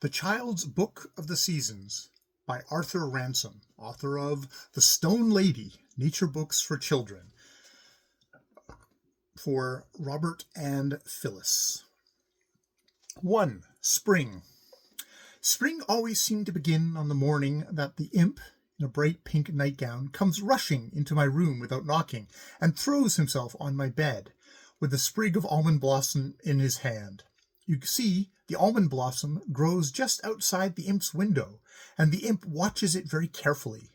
The Child's Book of the Seasons by Arthur Ransom, author of The Stone Lady, Nature Books for Children, for Robert and Phyllis. 1. Spring. Spring always seemed to begin on the morning that the imp, in a bright pink nightgown, comes rushing into my room without knocking, and throws himself on my bed, with a sprig of almond blossom in his hand. You see, the almond blossom grows just outside the imp's window, and the imp watches it very carefully.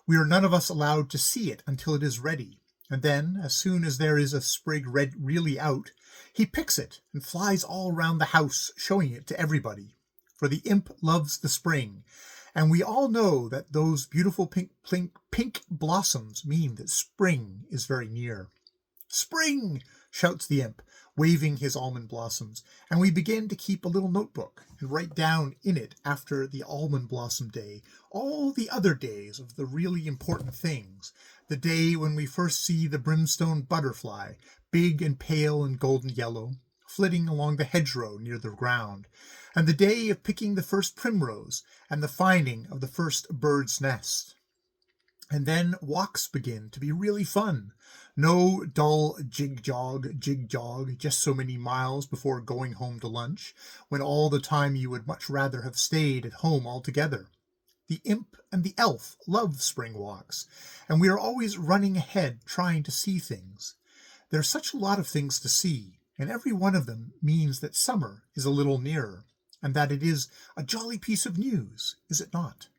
We are none of us allowed to see it until it is ready, and then, as soon as there is a sprig really out, he picks it and flies all round the house, showing it to everybody. For the imp loves the spring, and we all know that those beautiful pink blossoms mean that spring is very near. "Spring!" shouts the imp, waving his almond blossoms, and we begin to keep a little notebook and write down in it, after the almond blossom day, all the other days of the really important things. The day when we first see the brimstone butterfly, big and pale and golden yellow, flitting along the hedgerow near the ground, and the day of picking the first primrose and the finding of the first bird's nest. And then walks begin to be really fun. No dull jig-jog, just so many miles before going home to lunch, when all the time you would much rather have stayed at home altogether. The imp and the elf love spring walks, and we are always running ahead trying to see things. There are such a lot of things to see, and every one of them means that summer is a little nearer, and that it is a jolly piece of news, is it not?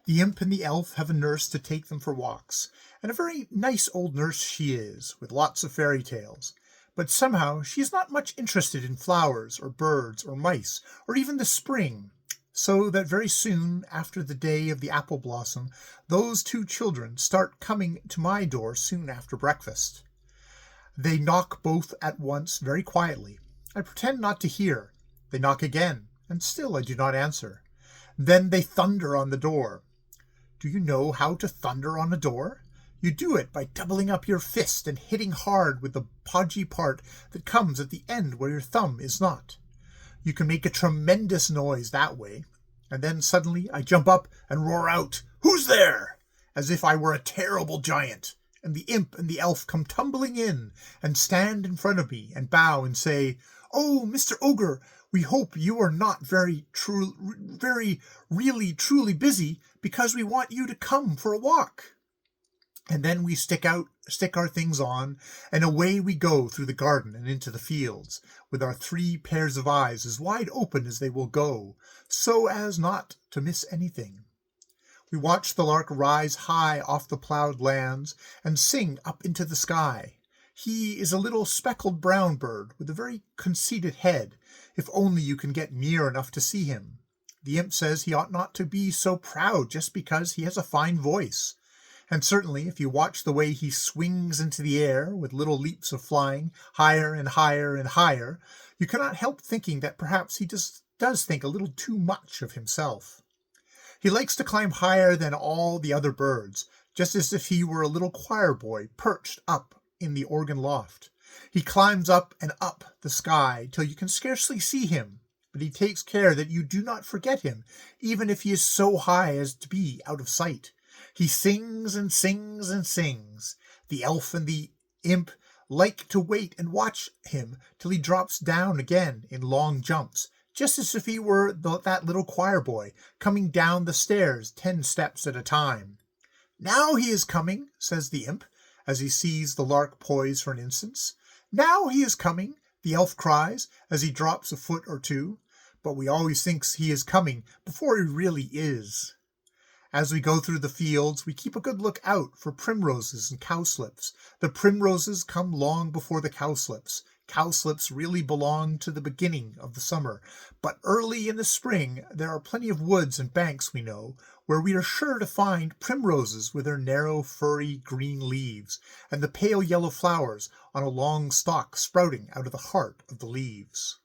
The imp and the elf have a nurse to take them for walks, and a very nice old nurse she is, with lots of fairy tales. But somehow she is not much interested in flowers or birds or mice or even the spring, so that very soon after the day of the apple blossom, those two children start coming to my door soon after breakfast. They knock both at once very quietly. I pretend not to hear. They knock again, and still I do not answer. Then they thunder on the door. Do you know how to thunder on a door? You do it by doubling up your fist and hitting hard with the podgy part that comes at the end where your thumb is not. You can make a tremendous noise that way, and then suddenly I jump up and roar out, "Who's there?" as if I were a terrible giant, and the imp and the elf come tumbling in and stand in front of me and bow and say, "Oh, Mr. Ogre, we hope you are not really truly busy, because we want you to come for a walk." And then we stick our things on, and away we go through the garden and into the fields, with our 3 pairs of eyes as wide open as they will go, so as not to miss anything. We watch the lark rise high off the ploughed lands and sing up into the sky. He is a little speckled brown bird with a very conceited head, if only you can get near enough to see him. The imp says he ought not to be so proud just because he has a fine voice. And certainly, if you watch the way he swings into the air with little leaps of flying, higher and higher and higher, you cannot help thinking that perhaps he does think a little too much of himself. He likes to climb higher than all the other birds, just as if he were a little choir boy perched up in the organ loft. He climbs up and up the sky till you can scarcely see him, but he takes care that you do not forget him, even if he is so high as to be out of sight. He sings and sings and sings. The elf and the imp like to wait and watch him till he drops down again in long jumps, just as if he were that little choir boy coming down the stairs 10 steps at a time. "Now he is coming," says the imp, as he sees the lark poise for an instant. "Now he is coming," the elf cries, as he drops a foot or two, but we always think he is coming before he really is. As we go through the fields, we keep a good look out for primroses and cowslips. The primroses come long before the cowslips. Cowslips really belong to the beginning of the summer, but early in the spring there are plenty of woods and banks, we know, where we are sure to find primroses with their narrow, furry green leaves, and the pale yellow flowers on a long stalk sprouting out of the heart of the leaves.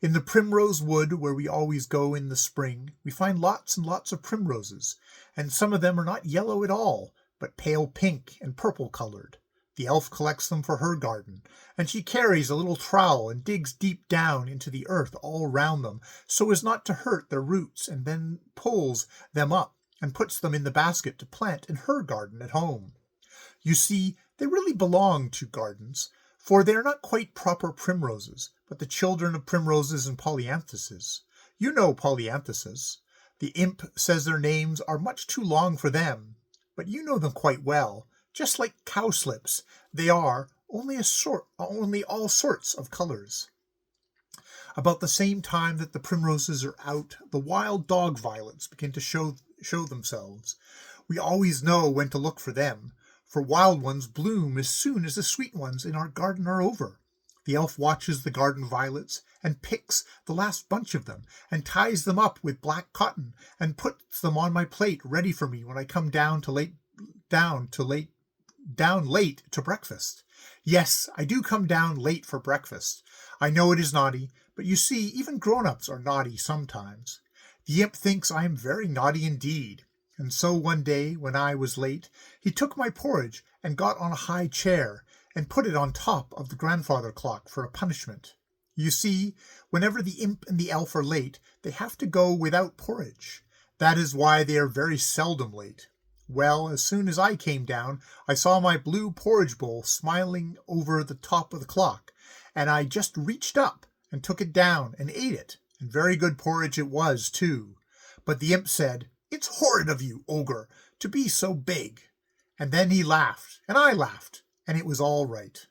In the primrose wood, where we always go in the spring, we find lots and lots of primroses, and some of them are not yellow at all, but pale pink and purple colored. The elf collects them for her garden, and she carries a little trowel and digs deep down into the earth all round them so as not to hurt their roots, and then pulls them up and puts them in the basket to plant in her garden at home. You see, they really belong to gardens, for they are not quite proper primroses, but the children of primroses and polyanthuses. You know polyanthuses. The imp says their names are much too long for them, but you know them quite well. Just like cowslips, they are only all sorts of colors. About the same time that the primroses are out, the wild dog violets begin to show themselves. We always know when to look for them, for wild ones bloom as soon as the sweet ones in our garden are over. The elf watches the garden violets and picks the last bunch of them and ties them up with black cotton and puts them on my plate ready for me when I come down late to breakfast. Yes, I do come down late for breakfast. I know it is naughty, but you see, even grown-ups are naughty sometimes. The imp thinks I am very naughty indeed, and so one day, when I was late, he took my porridge and got on a high chair and put it on top of the grandfather clock for a punishment. You see, whenever the imp and the elf are late, they have to go without porridge. That is why they are very seldom late. Well, as soon as I came down, I saw my blue porridge bowl smiling over the top of the clock, and I just reached up and took it down and ate it, and very good porridge it was, too. But the imp said, "It's horrid of you, ogre, to be so big." And then he laughed, and I laughed, and it was all right.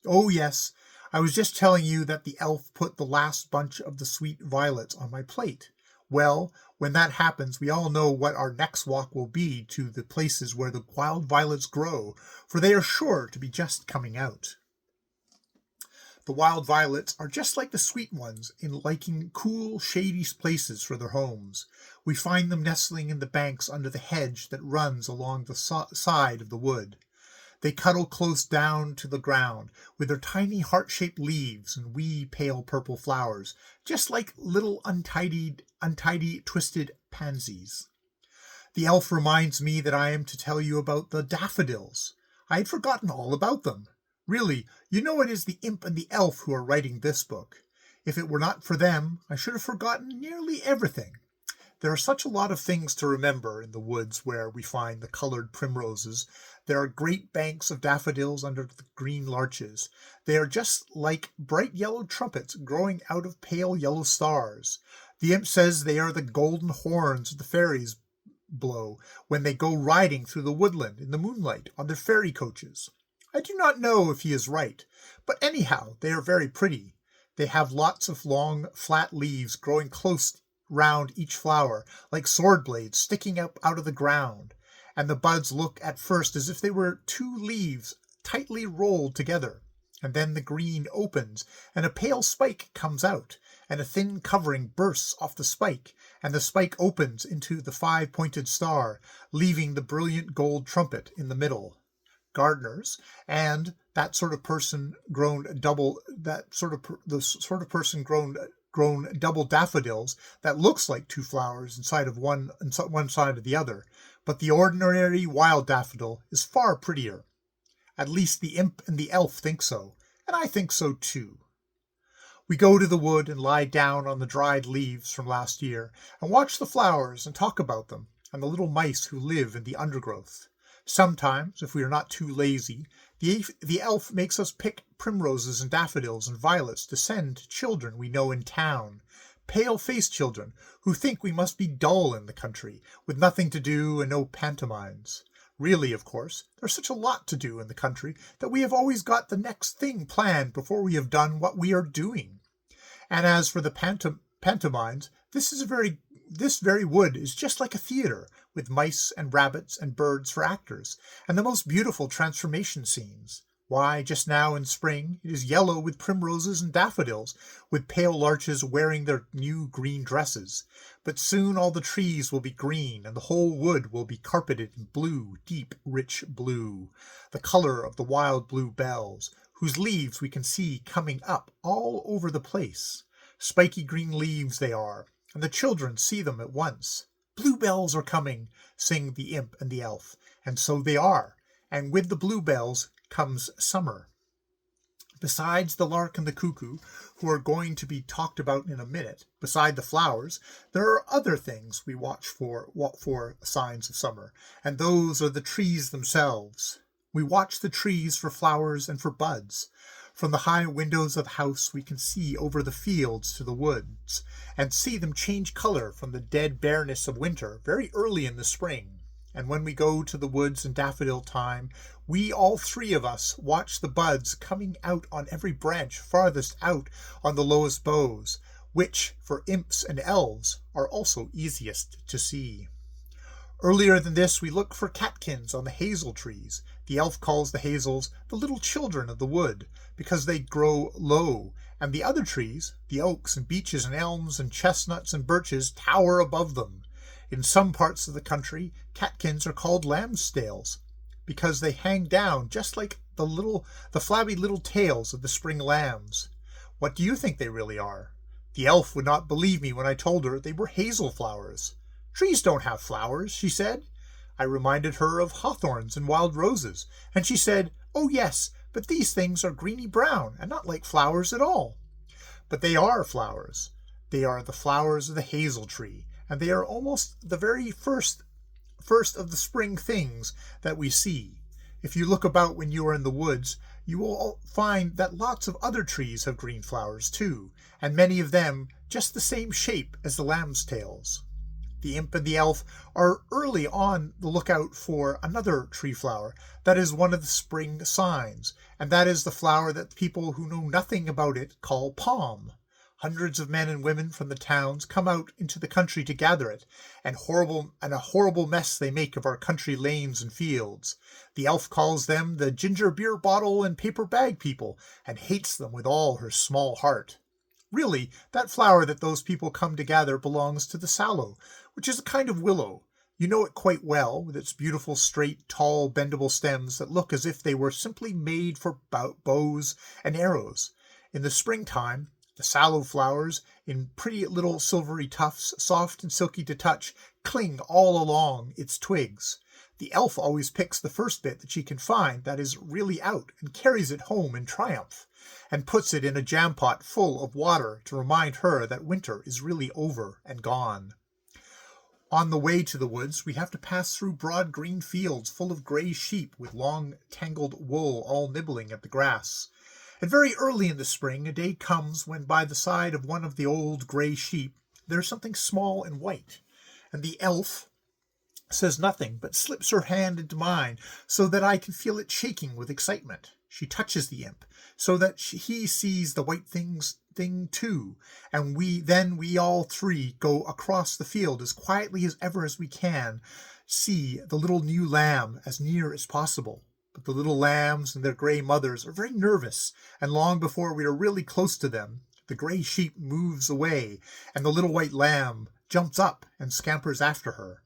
Oh, yes, I was just telling you that the elf put the last bunch of the sweet violets on my plate. Well, when that happens, we all know what our next walk will be to the places where the wild violets grow, for they are sure to be just coming out. The wild violets are just like the sweet ones in liking cool, shady places for their homes. We find them nestling in the banks under the hedge that runs along the side of the wood. They cuddle close down to the ground, with their tiny heart-shaped leaves and wee pale purple flowers, just like little untidy, twisted pansies. The elf reminds me that I am to tell you about the daffodils. I had forgotten all about them. Really, you know it is the imp and the elf who are writing this book. If it were not for them, I should have forgotten nearly everything. There are such a lot of things to remember in the woods where we find the colored primroses. There are great banks of daffodils under the green larches. They are just like bright yellow trumpets growing out of pale yellow stars. The imp says they are the golden horns the fairies blow when they go riding through the woodland in the moonlight on their fairy coaches. I do not know if he is right, but anyhow they are very pretty. They have lots of long, flat leaves growing close round each flower, like sword blades sticking up out of the ground, and the buds look at first as if they were two leaves tightly rolled together, and then the green opens, and a pale spike comes out, and a thin covering bursts off the spike, and the spike opens into the five-pointed star, leaving the brilliant gold trumpet in the middle. Gardeners and the sort of person grown double daffodils that looks like two flowers inside of one side of the other, but the ordinary wild daffodil is far prettier. At least the imp and the elf think so, and I think so too. We go to the wood and lie down on the dried leaves from last year and watch the flowers and talk about them and the little mice who live in the undergrowth. Sometimes, if we are not too lazy, the elf makes us pick primroses and daffodils and violets to send to children we know in town, pale-faced children who think we must be dull in the country, with nothing to do and no pantomimes. Really, of course, there's such a lot to do in the country that we have always got the next thing planned before we have done what we are doing. And as for the pantomimes, this very wood is just like a theater, with mice and rabbits and birds for actors, and the most beautiful transformation scenes. Why, just now in spring, it is yellow with primroses and daffodils, with pale larches wearing their new green dresses. But soon all the trees will be green, and the whole wood will be carpeted in blue, deep, rich blue, the color of the wild blue bells, whose leaves we can see coming up all over the place. Spiky green leaves they are, and the children see them at once. "Bluebells are coming," sing the imp and the elf, and so they are, and with the bluebells comes summer. Besides the lark and the cuckoo, who are going to be talked about in a minute, beside the flowers, there are other things we watch for signs of summer, and those are the trees themselves. We watch the trees for flowers and for buds. From the high windows of the house we can see over the fields to the woods, and see them change color from the dead bareness of winter very early in the spring. And when we go to the woods in daffodil time, we all three of us watch the buds coming out on every branch farthest out on the lowest boughs, which, for imps and elves, are also easiest to see. Earlier than this, we look for catkins on the hazel trees. The elf calls the hazels the little children of the wood, because they grow low, and the other trees, the oaks and beeches and elms and chestnuts and birches, tower above them. In some parts of the country, catkins are called lambstails, because they hang down just like the flabby little tails of the spring lambs. What do you think they really are? The elf would not believe me when I told her they were hazel flowers. Trees don't have flowers, she said. I reminded her of hawthorns and wild roses, and she said, oh yes, but these things are greeny brown and not like flowers at all. But they are flowers. They are the flowers of the hazel tree, and they are almost the very first of the spring things that we see. If you look about when you are in the woods, you will find that lots of other trees have green flowers too, and many of them just the same shape as the lambstails. The imp and the elf are early on the lookout for another tree flower that is one of the spring signs, and that is the flower that people who know nothing about it call palm. Hundreds of men and women from the towns come out into the country to gather it, and a horrible mess they make of our country lanes and fields. The elf calls them the ginger beer bottle and paper bag people, and hates them with all her small heart. Really, that flower that those people come to gather belongs to the sallow, which is a kind of willow. You know it quite well, with its beautiful, straight, tall, bendable stems that look as if they were simply made for bows and arrows. In the springtime, the sallow flowers, in pretty little silvery tufts, soft and silky to touch, cling all along its twigs. The elf always picks the first bit that she can find that is really out and carries it home in triumph, and puts it in a jam pot full of water to remind her that winter is really over and gone. On the way to the woods, we have to pass through broad green fields full of gray sheep with long tangled wool all nibbling at the grass. And very early in the spring, a day comes when by the side of one of the old gray sheep there is something small and white, and the elf says nothing but slips her hand into mine so that I can feel it shaking with excitement. She touches the imp so that he sees the white thing too, and we all three go across the field as quietly as ever as we can, see the little new lamb as near as possible. But the little lambs and their gray mothers are very nervous, and long before we are really close to them, the gray sheep moves away, and the little white lamb jumps up and scampers after her.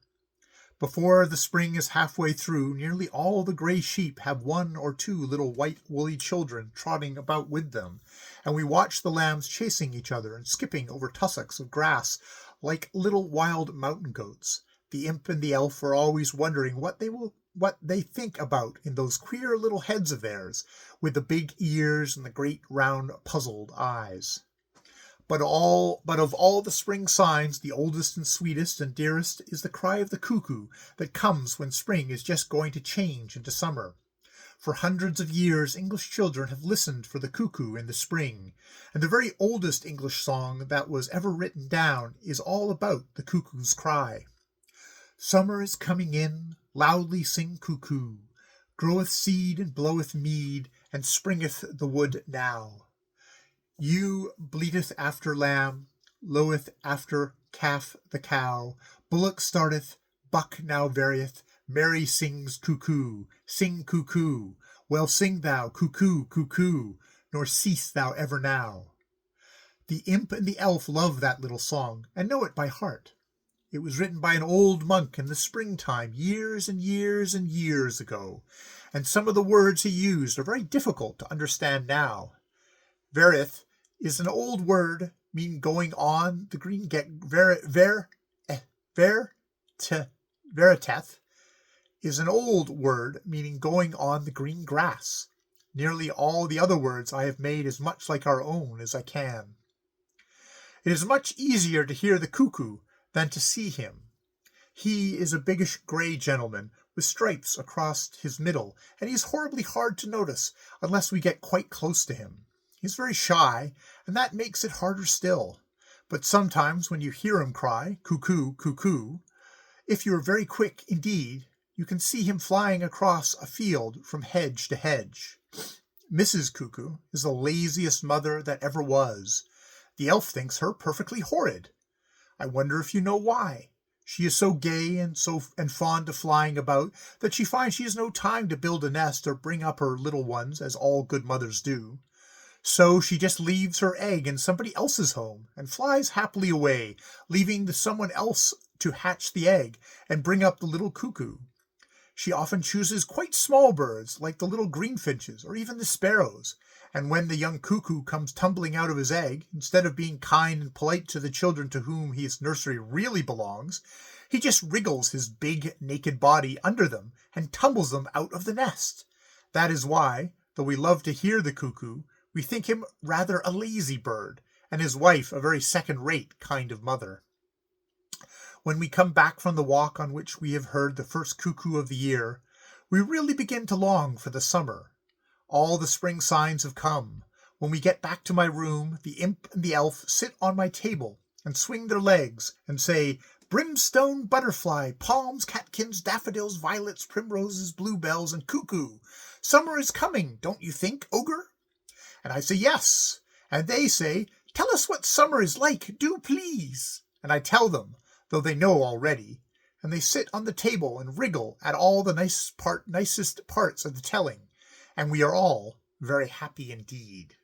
Before the spring is halfway through, nearly all the gray sheep have one or two little white woolly children trotting about with them, and we watch the lambs chasing each other and skipping over tussocks of grass like little wild mountain goats. The imp and the elf are always wondering what they think about in those queer little heads of theirs, with the big ears and the great round puzzled eyes. But of all the spring signs, the oldest and sweetest and dearest is the cry of the cuckoo that comes when spring is just going to change into summer. For hundreds of years, English children have listened for the cuckoo in the spring, and the very oldest English song that was ever written down is all about the cuckoo's cry. Summer is coming in, loudly sing cuckoo, groweth seed and bloweth mead, and springeth the wood now. Ewe bleateth after lamb, loweth after calf the cow, bullock starteth, buck now varieth, merry sings cuckoo, sing cuckoo, well sing thou cuckoo, cuckoo, nor cease thou ever now. The imp and the elf love that little song, and know it by heart. It was written by an old monk in the springtime, years and years and years ago, and some of the words he used are very difficult to understand now. Verith is an old word meaning going on the green veriteth is an old word meaning going on the green grass. Nearly all the other words I have made as much like our own as I can. It is much easier to hear the cuckoo than to see him. He is a biggish gray gentleman with stripes across his middle, and he is horribly hard to notice unless we get quite close to him. He is very shy, and that makes it harder still. But sometimes when you hear him cry, cuckoo, cuckoo, if you are very quick indeed, you can see him flying across a field from hedge to hedge. Mrs. Cuckoo is the laziest mother that ever was. The elf thinks her perfectly horrid. I wonder if you know why. She is so gay and fond of flying about that she finds she has no time to build a nest or bring up her little ones, as all good mothers do. So she just leaves her egg in somebody else's home and flies happily away, leaving someone else to hatch the egg and bring up the little cuckoo. She often chooses quite small birds, like the little greenfinches or even the sparrows, and when the young cuckoo comes tumbling out of his egg, instead of being kind and polite to the children to whom his nursery really belongs, he just wriggles his big naked body under them and tumbles them out of the nest. That is why, though we love to hear the cuckoo, we think him rather a lazy bird, and his wife a very second-rate kind of mother. When we come back from the walk on which we have heard the first cuckoo of the year, we really begin to long for the summer. All the spring signs have come. When we get back to my room, the imp and the elf sit on my table and swing their legs and say, "Brimstone, butterfly, palms, catkins, daffodils, violets, primroses, bluebells, and cuckoo. Summer is coming, don't you think, ogre?" And I say, "Yes." And they say, "Tell us what summer is like, do please." And I tell them, though they know already, and they sit on the table and wriggle at all the nicest parts of the telling, and we are all very happy indeed.